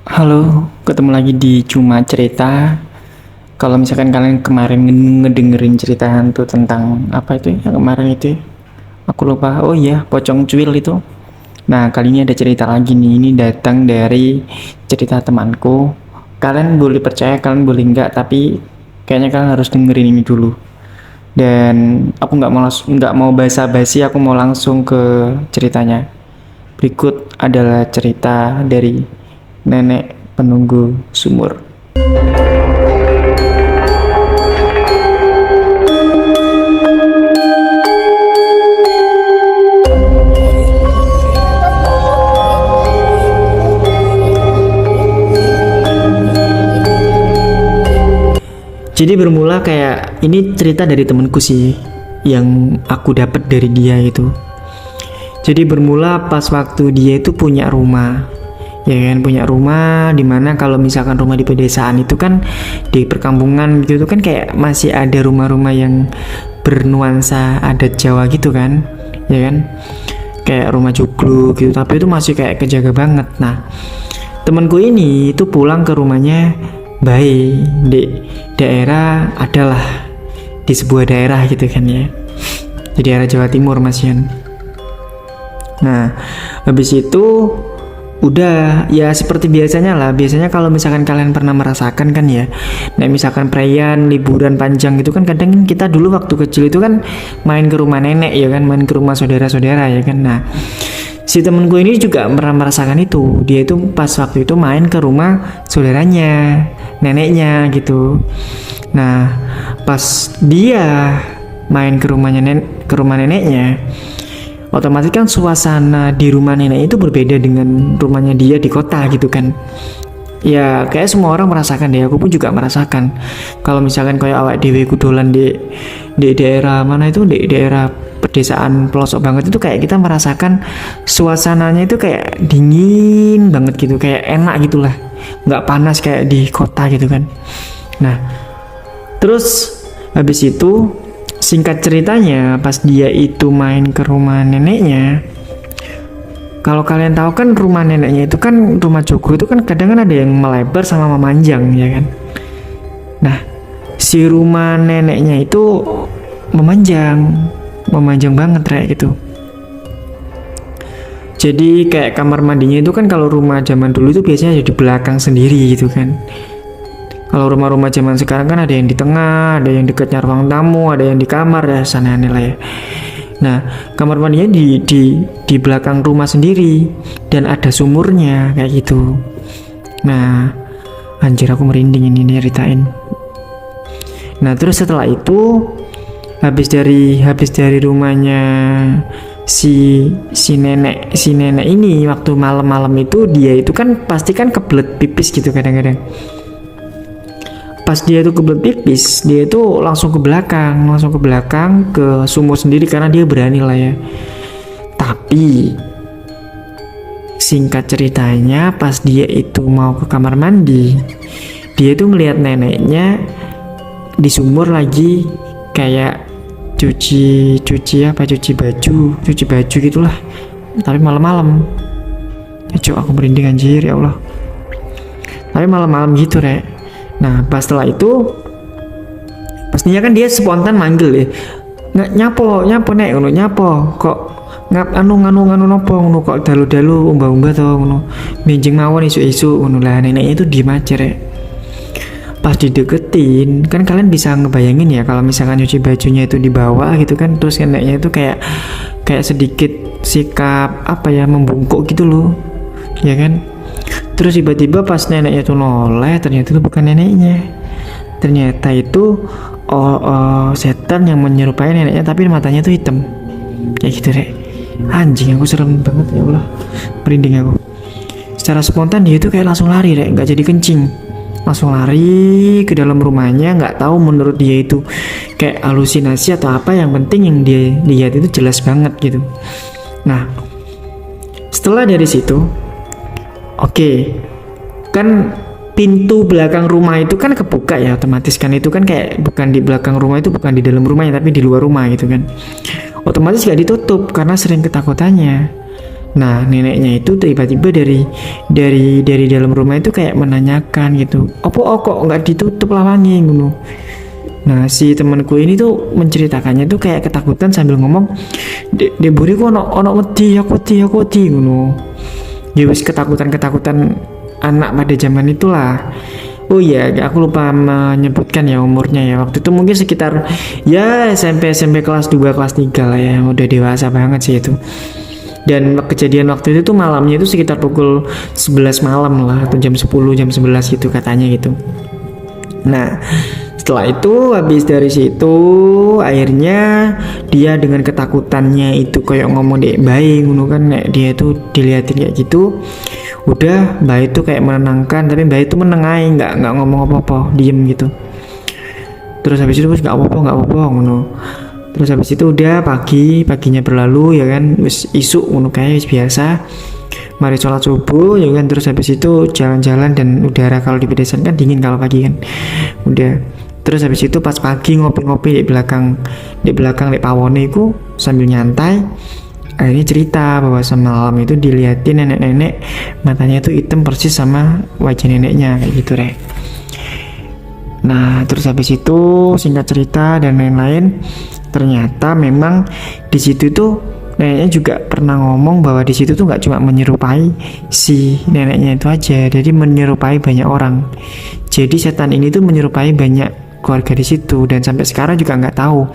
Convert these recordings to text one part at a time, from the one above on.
Halo, ketemu lagi di Cuma Cerita. Kalau misalkan kalian kemarin ngedengerin cerita hantu tentang apa itu ya kemarin itu ya? Aku lupa. Oh iya, pocong cuil itu. Nah, kali ini ada cerita lagi nih. Ini datang dari cerita temanku. Kalian boleh percaya, kalian boleh enggak, tapi kayaknya kalian harus dengerin ini dulu. Dan aku nggak mau basa-basi, aku mau langsung ke ceritanya. Berikut adalah cerita dari nenek penunggu sumur. Jadi bermula kayak ini cerita dari temenku sih, yang aku dapat dari dia itu. Jadi bermula pas waktu dia itu punya rumah, ya kan, punya rumah dimana kalau misalkan rumah di pedesaan itu kan, di perkampungan gitu itu kan kayak masih ada rumah-rumah yang bernuansa adat Jawa gitu kan, ya kan, kayak rumah joglo gitu, tapi itu masih kayak kejaga banget. Nah, temanku ini itu pulang ke rumahnya baik di daerah adalah di sebuah daerah gitu kan ya, di daerah Jawa Timur Mas Yan. Nah, habis itu udah ya seperti biasanya lah. Biasanya kalau misalkan kalian pernah merasakan kan ya, nah misalkan perayaan liburan panjang gitu kan, kadang kan kita dulu waktu kecil itu kan main ke rumah nenek ya kan, main ke rumah saudara-saudara ya kan. Nah, si temenku ini juga pernah merasakan itu. Dia itu pas waktu itu main ke rumah saudaranya, neneknya gitu. Nah, pas dia main ke rumah neneknya, otomatis kan suasana di rumah nenek itu berbeda dengan rumahnya dia di kota gitu kan. Ya kayak semua orang merasakan deh, aku pun juga merasakan. Kalau misalkan kayak awak dewe kudolan di daerah mana itu, di daerah pedesaan pelosok banget itu, kayak kita merasakan suasananya itu kayak dingin banget gitu, kayak enak gitulah, nggak panas kayak di kota gitu kan. Nah, terus habis itu singkat ceritanya pas dia itu main ke rumah neneknya, kalau kalian tahu kan rumah neneknya itu kan rumah joglo itu kan kadang kan ada yang melebar sama memanjang ya kan. Nah, si rumah neneknya itu memanjang banget kayak gitu. Jadi kayak kamar mandinya itu kan kalau rumah zaman dulu itu biasanya ada di belakang sendiri gitu kan. Kalau rumah-rumah zaman sekarang kan ada yang di tengah, ada yang dekatnya ruang tamu, ada yang di kamar ya, sana lah ya. Nah, kamar mandinya di belakang rumah sendiri dan ada sumurnya kayak gitu. Nah, anjir aku merinding ini nyeritain. Nah, terus setelah itu habis dari rumahnya si nenek ini, waktu malam-malam itu dia itu kan pasti kan kebelet pipis gitu kadang-kadang. Pas dia itu kebelet pipis, dia itu langsung ke belakang ke sumur sendiri karena dia berani lah ya. Tapi singkat ceritanya pas dia itu mau ke kamar mandi, dia itu ngelihat neneknya di sumur lagi kayak cuci baju gitulah, tapi malam-malam. Ya cok, aku merinding anjir ya Allah. Tapi malam-malam gitu rek. Nah, pas setelah itu pastinya kan dia spontan manggil ya, nggak nyapo nek ngono, nyapo kok ngap anu nopo ngono, kok dalu umbah-umbah to ngono, benjing mawon isu-isu ngono lah. Neneknya itu diem aja rek. Pas dideketin kan kalian bisa ngebayangin ya, kalau misalkan cuci bajunya itu di bawah gitu kan, terus neneknya itu kayak sedikit sikap apa ya, membungkuk gitu loh ya kan. Terus tiba-tiba pas neneknya tuh noleh, ternyata itu bukan neneknya. Ternyata itu setan yang menyerupai neneknya, tapi matanya tuh hitam. Kayak gitu rek. Anjing, aku serem banget ya Allah. Merinding aku. Secara spontan dia tuh kayak langsung lari rek, nggak jadi kencing. Langsung lari ke dalam rumahnya, nggak tahu menurut dia itu kayak halusinasi atau apa, yang penting yang dia lihat itu jelas banget gitu. Nah, setelah dari situ, oke, kan pintu belakang rumah itu kan kebuka ya, otomatis kan itu kan kayak bukan di belakang rumah, itu bukan di dalam rumahnya tapi di luar rumah gitu kan. Otomatis gak ditutup karena sering ketakutannya. Nah neneknya itu tiba-tiba dari dalam rumah itu kayak menanyakan gitu, opo kok nggak ditutup lawangnya ngono. Nah si temanku ini tuh menceritakannya tuh kayak ketakutan sambil ngomong, dek buri kok ono wedi aku wedi ngono. Ya wis ketakutan anak pada zaman itulah. Oh iya, aku lupa menyebutkan ya umurnya ya. Waktu itu mungkin sekitar ya SMP kelas 2 kelas 3 lah ya, udah dewasa banget sih itu. Dan kejadian waktu itu tuh malamnya itu sekitar pukul 11 malam lah, atau jam 10 jam 11 gitu katanya gitu. Nah setelah itu habis dari situ akhirnya dia dengan ketakutannya itu kayak ngomong dek baik ngono kan, nek dia tuh dilihatin kayak gitu. Udah Mbak itu kayak menenangkan, tapi Mbak itu menengahi, nggak ngomong apa-apa, diem gitu. Terus habis itu nggak apa-apa ngono. Terus habis itu udah paginya berlalu ya kan, wis isuk ngono kayak biasa. Mari sholat subuh ya kan, terus habis itu jalan-jalan, dan udara kalau di pedesaan kan dingin kalau pagi kan. Udah terus habis itu pas pagi ngopi-ngopi di belakang di pawone itu sambil nyantai. Akhirnya cerita bahwa semalam itu dilihatin nenek-nenek matanya itu hitam persis sama wajah neneknya kayak gitu Rek. Nah terus habis itu singkat cerita dan lain-lain, ternyata memang di situ tuh neneknya juga pernah ngomong bahwa di situ tuh nggak cuma menyerupai si neneknya itu aja, jadi menyerupai banyak orang. Jadi setan ini tuh menyerupai banyak keluarga di situ, dan sampai sekarang juga nggak tahu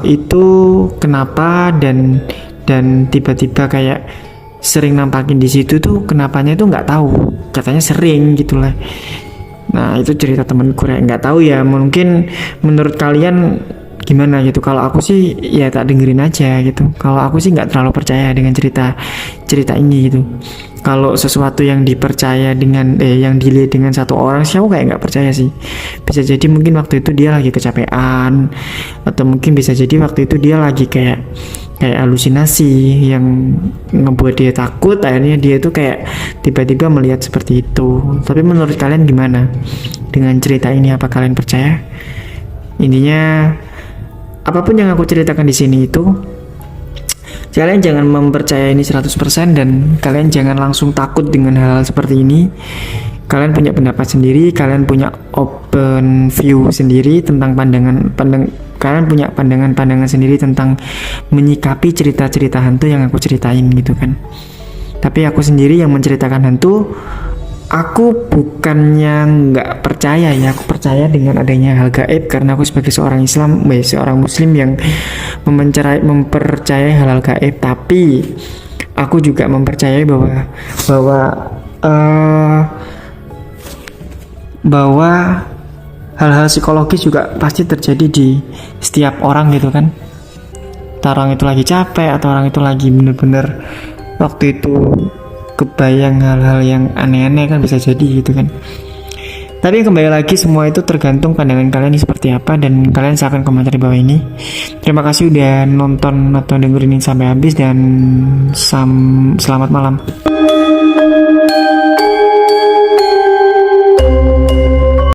itu kenapa, dan tiba-tiba kayak sering nampakin di situ tuh kenapanya itu nggak tahu, katanya sering gitulah. Nah itu cerita temanku ya, nggak tahu ya, mungkin menurut kalian gimana gitu. Kalau aku sih ya tak dengerin aja gitu. Kalau aku sih nggak terlalu percaya dengan cerita ini gitu. Kalau sesuatu yang dipercaya dengan yang dilihat dengan satu orang sih aku kayak nggak percaya sih. Bisa jadi mungkin waktu itu dia lagi kecapean, atau mungkin bisa jadi waktu itu dia lagi kayak halusinasi yang ngebuat dia takut, akhirnya dia tuh kayak tiba-tiba melihat seperti itu. Tapi menurut kalian gimana dengan cerita ini? Apa kalian percaya? Intinya apapun yang aku ceritakan di sini itu, kalian jangan mempercayai ini 100%, dan kalian jangan langsung takut dengan hal-hal seperti ini. Kalian punya pendapat sendiri, kalian punya open view sendiri tentang kalian punya pandangan sendiri tentang menyikapi cerita-cerita hantu yang aku ceritain gitu kan. Tapi aku sendiri yang menceritakan hantu, aku bukannya nggak percaya ya, aku percaya dengan adanya hal gaib karena aku sebagai seorang seorang muslim yang mempercayai hal-hal gaib. Tapi aku juga mempercayai bahwa hal-hal psikologis juga pasti terjadi di setiap orang gitu kan. Entah orang itu lagi capek atau orang itu lagi bener-bener waktu itu kebayang hal-hal yang aneh-aneh kan, bisa jadi gitu kan. Tapi kembali lagi, semua itu tergantung pandangan kalian ini seperti apa, dan kalian silahkan komentar di bawah ini. Terima kasih udah nonton atau dengerin ini sampai habis, dan selamat malam.